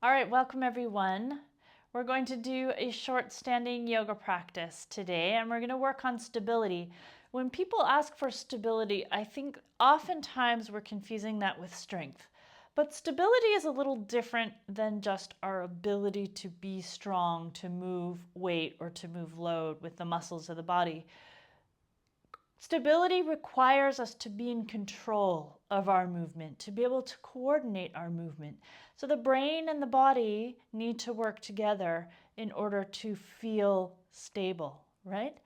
All right, welcome everyone. We're going to do a short standing yoga practice today, and we're going to work on stability. When people ask for stability, I think oftentimes we're confusing that with strength. But stability is a little different than just our ability to be strong, to move weight, or to move load with the muscles of the body. Stability requires us to be in control of our movement, to be able to coordinate our movement. So the brain and the body need to work together in order to feel stable, right?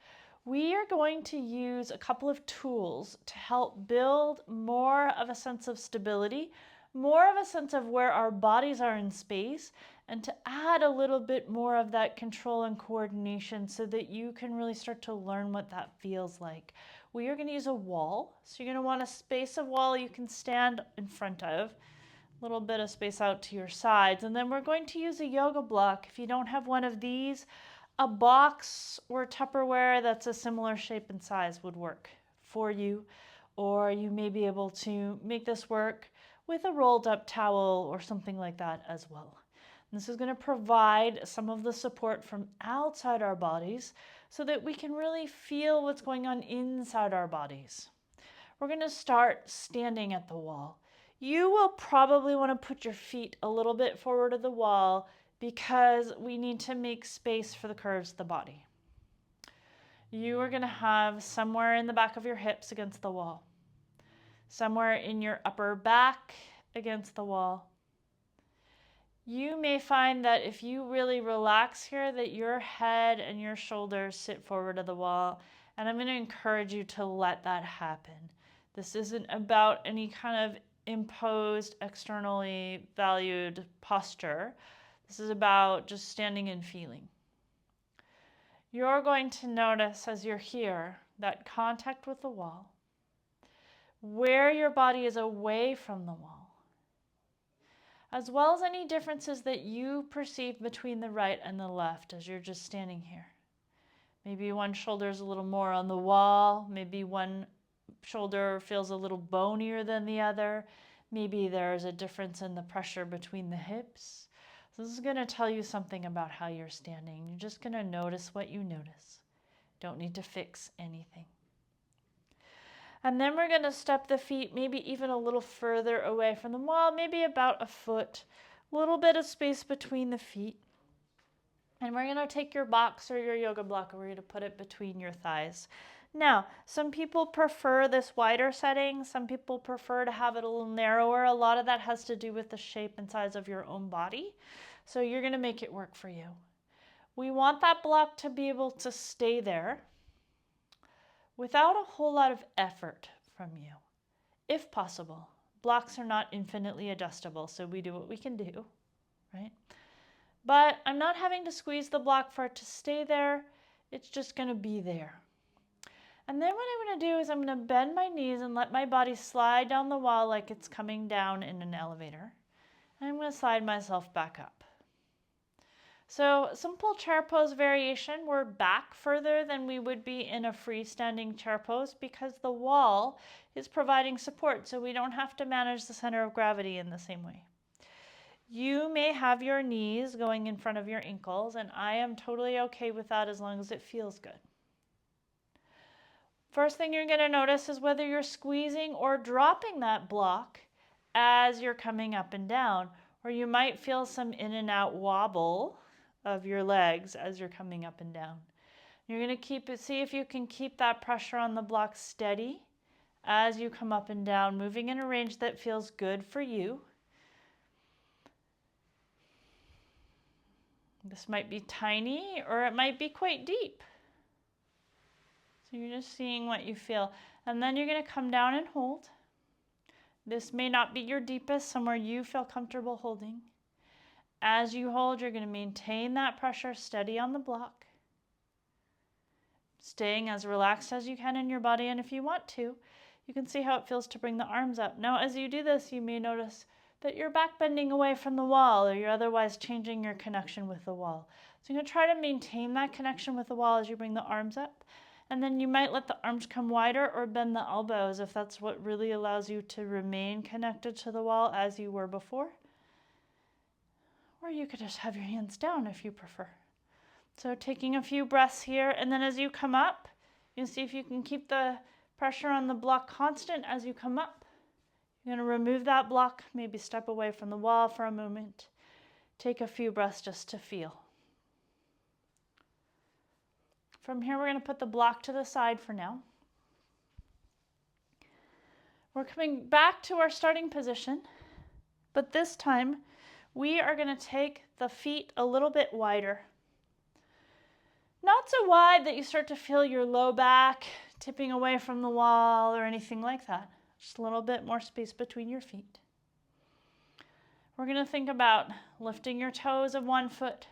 We are going to use a couple of tools to help build more of a sense of stability, more of a sense of where our bodies are in space, and to add a little bit more of that control and coordination so that you can really start to learn what that feels like. We are going to use a wall. So you're going to want a space of wall you can stand in front of, a little bit of space out to your sides. And then we're going to use a yoga block. If you don't have one of these, a box or Tupperware that's a similar shape and size would work for you. Or you may be able to make this work with a rolled up towel or something like that as well. This is going to provide some of the support from outside our bodies so that we can really feel what's going on inside our bodies. We're going to start standing at the wall. You will probably want to put your feet a little bit forward of the wall because we need to make space for the curves of the body. You are going to have somewhere in the back of your hips against the wall, somewhere in your upper back against the wall. You may find that if you really relax here, that your head and your shoulders sit forward of the wall, and I'm going to encourage you to let that happen. This isn't about any kind of imposed, externally valued posture. This is about just standing and feeling. You're going to notice as you're here that contact with the wall, where your body is away from the wall, as well as any differences that you perceive between the right and the left as you're just standing here. Maybe one shoulder is a little more on the wall. Maybe one shoulder feels a little bonier than the other. Maybe there's a difference in the pressure between the hips. So this is going to tell you something about how you're standing. You're just going to notice what you notice. Don't need to fix anything. And then we're going to step the feet maybe even a little further away from the wall, maybe about a foot, a little bit of space between the feet. And we're going to take your box or your yoga block and we're going to put it between your thighs. Now, some people prefer this wider setting. Some people prefer to have it a little narrower. A lot of that has to do with the shape and size of your own body. So you're going to make it work for you. We want that block to be able to stay there without a whole lot of effort from you, if possible. Blocks are not infinitely adjustable, so we do what we can do, right? But I'm not having to squeeze the block for it to stay there. It's just going to be there. And then what I'm going to do is I'm going to bend my knees and let my body slide down the wall like it's coming down in an elevator. And I'm going to slide myself back up. So simple chair pose variation, we're back further than we would be in a freestanding chair pose because the wall is providing support, so we don't have to manage the center of gravity in the same way. You may have your knees going in front of your ankles, and I am totally okay with that as long as it feels good. First thing you're going to notice is whether you're squeezing or dropping that block as you're coming up and down, or you might feel some in and out wobble of your legs as you're coming up and down. You're going to see if you can keep that pressure on the block steady as you come up and down, moving in a range that feels good for you. This might be tiny or it might be quite deep. So you're just seeing what you feel. And then you're going to come down and hold. This may not be your deepest, somewhere you feel comfortable holding. As you hold, you're going to maintain that pressure steady on the block, staying as relaxed as you can in your body. And if you want to, you can see how it feels to bring the arms up. Now, as you do this, you may notice that you're back bending away from the wall, or you're otherwise changing your connection with the wall. So you're going to try to maintain that connection with the wall as you bring the arms up. And then you might let the arms come wider or bend the elbows if that's what really allows you to remain connected to the wall as you were before. or you could just have your hands down if you prefer. So taking a few breaths here, and then as you come up, you see if you can keep the pressure on the block constant as you come up. You're going to remove that block, maybe step away from the wall for a moment. Take a few breaths just to feel. From here, we're going to put the block to the side for now. We're coming back to our starting position, but this time we are going to take the feet a little bit wider. Not so wide that you start to feel your low back tipping away from the wall or anything like that. Just a little bit more space between your feet. We're going to think about lifting your toes of one foot,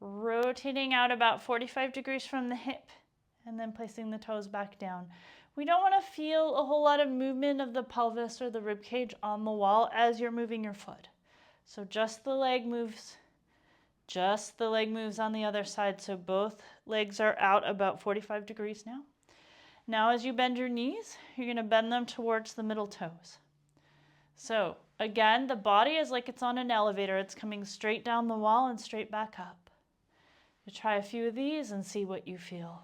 rotating out about 45 degrees from the hip, and then placing the toes back down. We don't want to feel a whole lot of movement of the pelvis or the rib cage on the wall as you're moving your foot. So just the leg moves on the other side. So both legs are out about 45 degrees now. Now as you bend your knees, you're going to bend them towards the middle toes. So again, the body is like it's on an elevator. It's coming straight down the wall and straight back up. You try a few of these and see what you feel.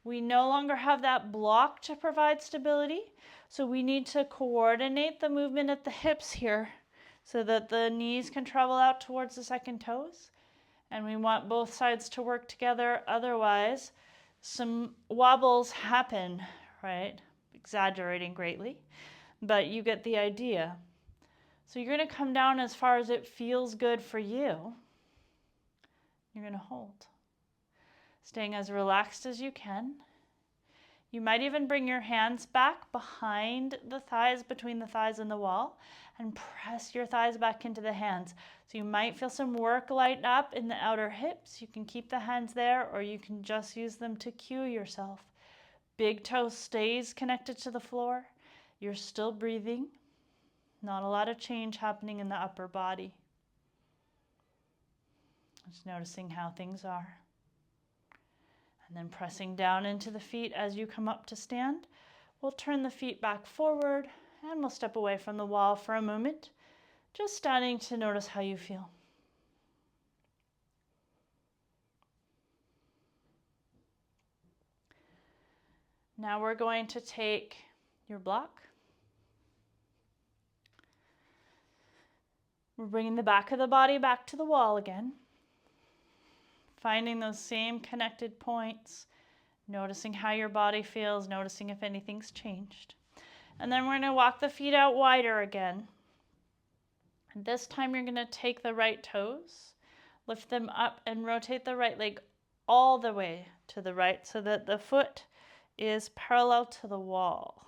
We no longer have that block to provide stability, so we need to coordinate the movement at the hips here so that the knees can travel out towards the second toes. And we want both sides to work together, otherwise some wobbles happen, right? Exaggerating greatly, but you get the idea. So you're going to come down as far as it feels good for you. You're going to hold, staying as relaxed as you can. You might even bring your hands back behind the thighs, between the thighs and the wall, and press your thighs back into the hands. So you might feel some work light up in the outer hips. You can keep the hands there, or you can just use them to cue yourself. Big toe stays connected to the floor. You're still breathing. Not a lot of change happening in the upper body. Just noticing how things are. And then pressing down into the feet as you come up to stand. We'll turn the feet back forward and we'll step away from the wall for a moment, just standing to notice how you feel. Now we're going to take your block. We're bringing the back of the body back to the wall again. Finding those same connected points, noticing how your body feels, noticing if anything's changed. And then we're going to walk the feet out wider again. And this time you're going to take the right toes, lift them up and rotate the right leg all the way to the right so that the foot is parallel to the wall.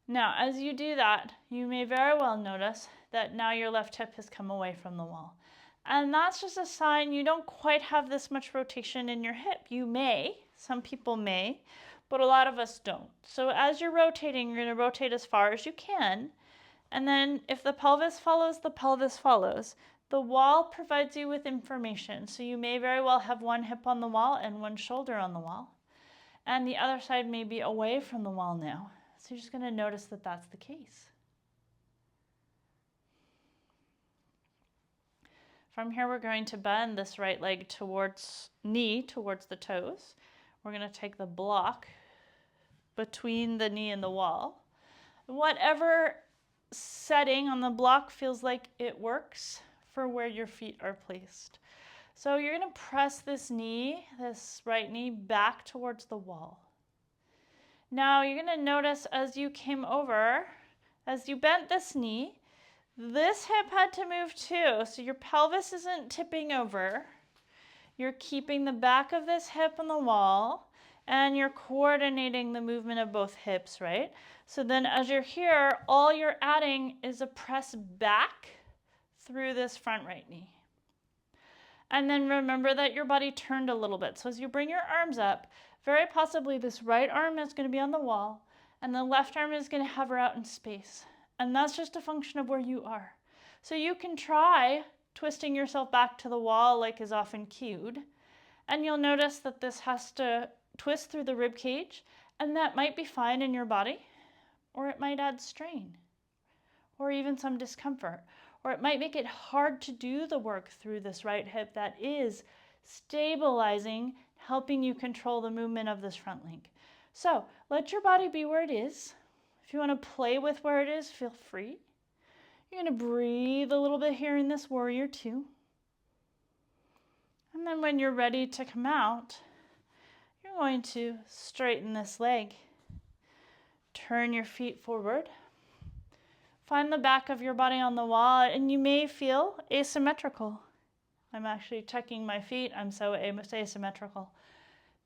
Now, as you do that, you may very well notice that now your left hip has come away from the wall. And that's just a sign you don't quite have this much rotation in your hip. You may, some people may, but a lot of us don't. So as you're rotating, you're going to rotate as far as you can. And then if the pelvis follows, the pelvis follows. The wall provides you with information. So you may very well have one hip on the wall and one shoulder on the wall. And the other side may be away from the wall now. So you're just going to notice that that's the case. From here, we're going to bend this right leg towards the toes. We're going to take the block between the knee and the wall. Whatever setting on the block feels like it works for where your feet are placed. So you're going to press this right knee back towards the wall. Now you're going to notice as you came over, as you bent this knee, this hip had to move too, so your pelvis isn't tipping over. You're keeping the back of this hip on the wall, and you're coordinating the movement of both hips, right? So then as you're here, all you're adding is a press back through this front right knee. And then remember that your body turned a little bit. So as you bring your arms up, very possibly this right arm is going to be on the wall, and the left arm is going to hover out in space. And that's just a function of where you are. So you can try twisting yourself back to the wall like is often cued, and you'll notice that this has to twist through the rib cage, and that might be fine in your body, or it might add strain, or even some discomfort. or it might make it hard to do the work through this right hip that is stabilizing, helping you control the movement of this front leg. So let your body be where it is. If you want to play with where it is, feel free. You're going to breathe a little bit here in this warrior two. And then when you're ready to come out, you're going to straighten this leg. Turn your feet forward. Find the back of your body on the wall, and you may feel asymmetrical. I'm actually checking my feet. I'm so asymmetrical.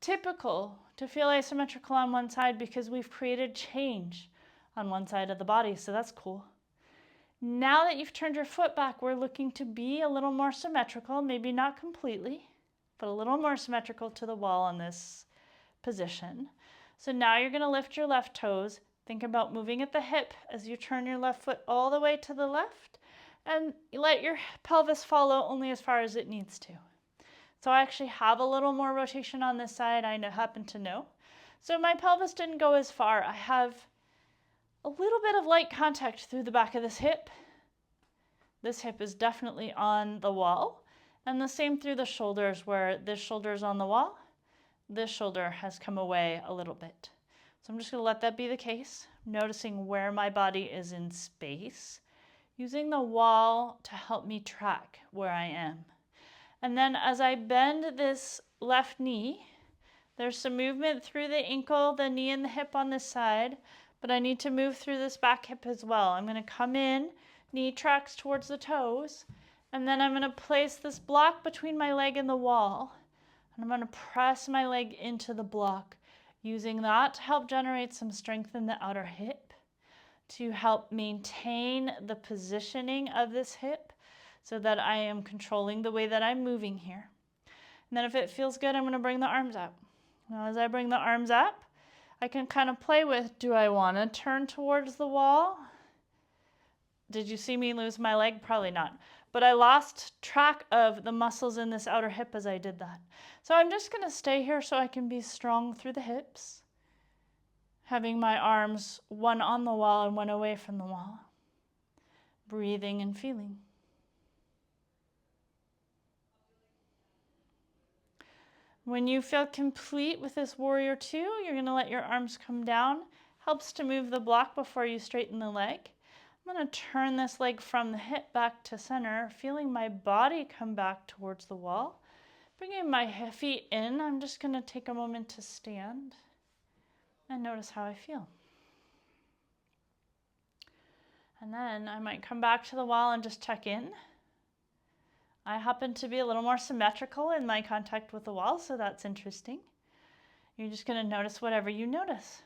Typical to feel asymmetrical on one side because we've created change on one side of the body, so that's cool. Now that you've turned your foot back, we're looking to be a little more symmetrical, maybe not completely, but a little more symmetrical to the wall in this position. So now you're going to lift your left toes. Think about moving at the hip as you turn your left foot all the way to the left, and let your pelvis follow only as far as it needs to. So I actually have a little more rotation on this side, I happen to know. So my pelvis didn't go as far. I have a little bit of light contact through the back of this hip. This hip is definitely on the wall, and the same through the shoulders, where this shoulder is on the wall, this shoulder has come away a little bit. So I'm just going to let that be the case, noticing where my body is in space, using the wall to help me track where I am. And then as I bend this left knee, there's some movement through the ankle, the knee, and the hip on this side, but I need to move through this back hip as well. I'm going to come in, knee tracks towards the toes, and then I'm going to place this block between my leg and the wall, and I'm going to press my leg into the block, using that to help generate some strength in the outer hip, to help maintain the positioning of this hip so that I am controlling the way that I'm moving here. And then if it feels good, I'm going to bring the arms up. Now as I bring the arms up, I can kind of play with, do I want to turn towards the wall? Did you see me lose my leg? Probably not. But I lost track of the muscles in this outer hip as I did that. So I'm just going to stay here so I can be strong through the hips, having my arms one on the wall and one away from the wall, breathing and feeling. When you feel complete with this warrior two, you're going to let your arms come down. Helps to move the block before you straighten the leg. I'm going to turn this leg from the hip back to center, feeling my body come back towards the wall. Bringing my feet in, I'm just going to take a moment to stand and notice how I feel. And then I might come back to the wall and just check in. I happen to be a little more symmetrical in my contact with the wall, so that's interesting. You're just going to notice whatever you notice.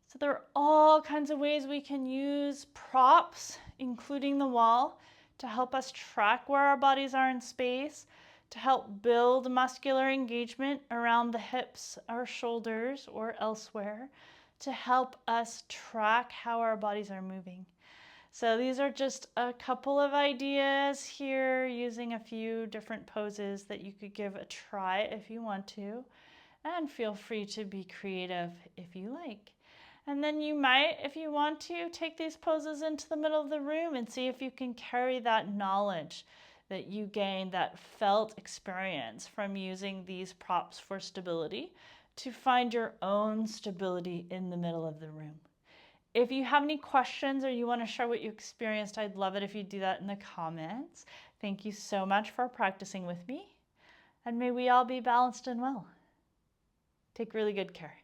So there are all kinds of ways we can use props, including the wall, to help us track where our bodies are in space, to help build muscular engagement around the hips, our shoulders, or elsewhere, to help us track how our bodies are moving. So these are just a couple of ideas here, using a few different poses that you could give a try if you want to, and feel free to be creative if you like. And then you might, if you want to, take these poses into the middle of the room and see if you can carry that knowledge that you gained, that felt experience from using these props for stability, to find your own stability in the middle of the room. If you have any questions or you want to share what you experienced, I'd love it if you do that in the comments. Thank you so much for practicing with me, and may we all be balanced and well. Take really good care.